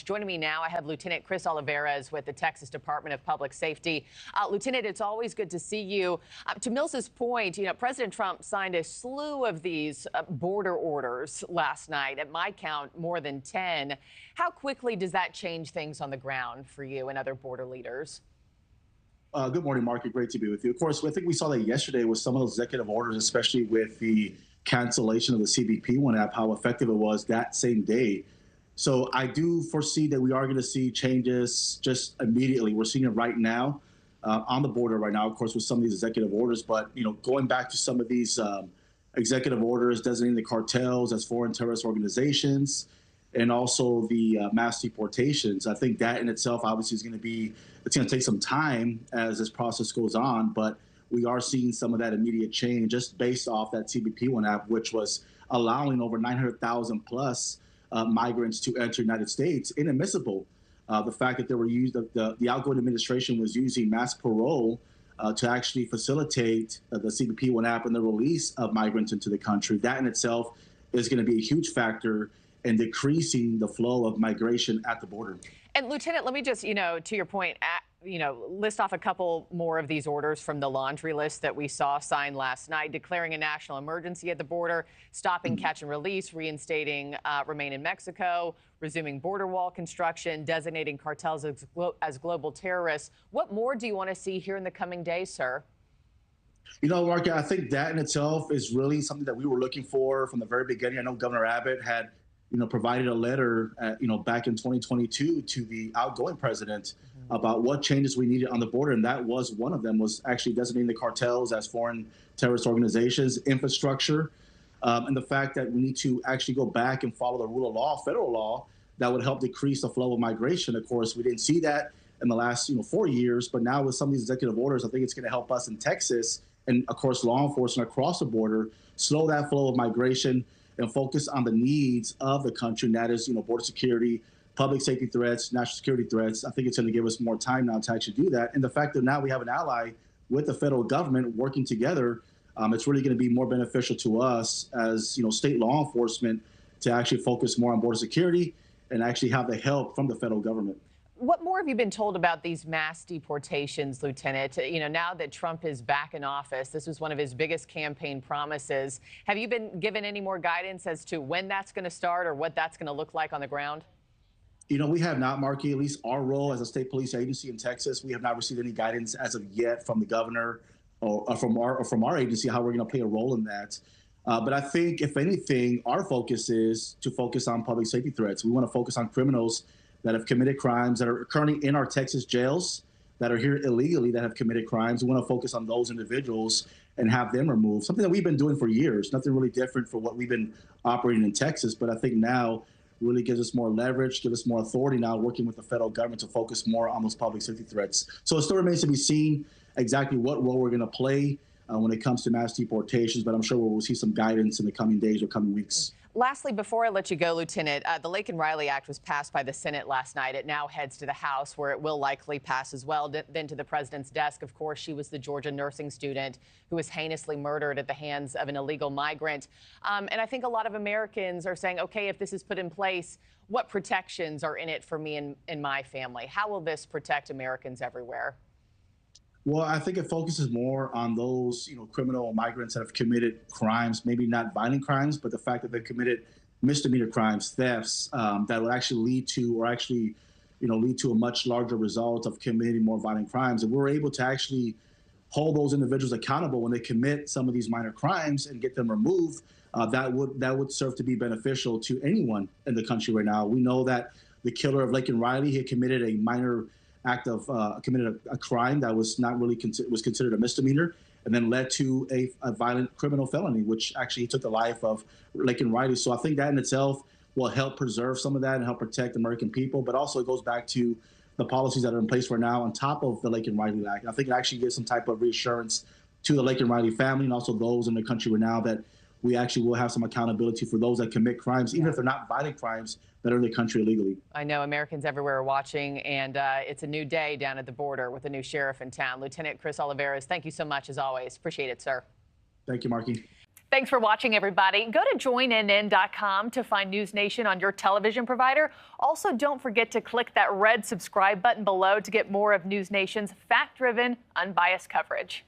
much. Joining me now, I have Lieutenant Chris Olivares with the Texas Department of Public Safety. Lieutenant, it's always good to see you. To Mills's point, President Trump signed a slew of these border orders last night. At my count, more than 10. How quickly does that change things on the ground for you and other border leaders? Good morning, Mark. Great to be with you. Of course, I think we saw that yesterday with some of those executive orders, especially with the cancellation of the CBP One app, how effective it was that same day. So I do foresee that we are going to see changes just immediately. We're seeing it right now on the border right now, of course, with some of these executive orders. But, going back to some of these executive orders designating the cartels as foreign terrorist organizations and also the mass deportations, I think that in itself obviously is going to it's going to take some time as this process goes on. But we are seeing some of that immediate change just based off that CBP One app, which was allowing over 900,000 plus migrants to enter the United States inadmissible. The fact that they were the outgoing administration was using mass parole to actually facilitate the CBP One app and the release of migrants into the country. That in itself is going to be a huge factor in decreasing the flow of migration at the border. And Lieutenant, let me just, to your point, list off a couple more of these orders from the laundry list that we saw signed last night, declaring a national emergency at the border, stopping catch and release, reinstating remain in Mexico, resuming border wall construction, designating cartels as global terrorists. What more do you want to see here in the coming days, sir? Mark, I think that in itself is really something that we were looking for from the very beginning. I know Governor Abbott had provided a letter, back in 2022 to the outgoing president about what changes we needed on the border. And that was one of them, was actually designating the cartels as foreign terrorist organizations, infrastructure, and the fact that we need to actually go back and follow the rule of law, federal law, that would help decrease the flow of migration. Of course, we didn't see that in the last 4 years, but now with some of these executive orders, I think it's going to help us in Texas and, of course, law enforcement across the border, slow that flow of migration and focus on the needs of the country, and that is, border security, public safety threats, national security threats. I think it's going to give us more time now to actually do that. And the fact that now we have an ally with the federal government working together, it's really going to be more beneficial to us as, state law enforcement to actually focus more on border security and actually have the help from the federal government. What more have you been told about these mass deportations, Lieutenant? Now that Trump is back in office, this was one of his biggest campaign promises. Have you been given any more guidance as to when that's going to start or what that's going to look like on the ground? We have not, Marky. At least our role as a state police agency in Texas, we have not received any guidance as of yet from the governor or from our agency how we're going to play a role in that. But I think, if anything, our focus is to focus on public safety threats. We want to focus on criminals that have committed crimes, that are currently in our Texas jails, that are here illegally, that have committed crimes. We want to focus on those individuals and have them removed. Something that we've been doing for years, nothing really different for what we've been operating in Texas. But I think now really gives us more leverage, gives us more authority now working with the federal government to focus more on those public safety threats. So it still remains to be seen exactly what role we're going to play when it comes to mass deportations, but I'm sure we'll see some guidance in the coming days or coming weeks. Lastly, before I let you go, Lieutenant, the Laken-Riley Act was passed by the Senate last night. It now heads to the House, where it will likely pass as well, then to the president's desk. Of course, she was the Georgia nursing student who was heinously murdered at the hands of an illegal migrant. And I think a lot of Americans are saying, okay, if this is put in place, what protections are in it for me and my family? How will this protect Americans everywhere? Well, I think it focuses more on those, criminal migrants that have committed crimes, maybe not violent crimes, but the fact that they've committed misdemeanor crimes, thefts, that would actually lead to a much larger result of committing more violent crimes. And we're able to actually hold those individuals accountable when they commit some of these minor crimes and get them removed. That would serve to be beneficial to anyone in the country right now. We know that the killer of Laken-Riley had committed a minor act of committed a crime that was not really was considered a misdemeanor, and then led to a violent criminal felony, which actually took the life of Laken-Riley. So I think that in itself will help preserve some of that and help protect American people. But also it goes back to the policies that are in place right now on top of the Laken-Riley Act. I think it actually gives some type of reassurance to the Laken-Riley family and also those in the country right now that we actually will have some accountability for those that commit crimes, even if they're not violent crimes, that are in the country illegally. I know Americans everywhere are watching, and it's a new day down at the border with a new sheriff in town. Lieutenant Chris Olivares, thank you so much, as always. Appreciate it, sir. Thank you, Marky. Thanks for watching, everybody. Go to joinnn.com to find NewsNation on your television provider. Also, don't forget to click that red subscribe button below to get more of NewsNation's fact-driven, unbiased coverage.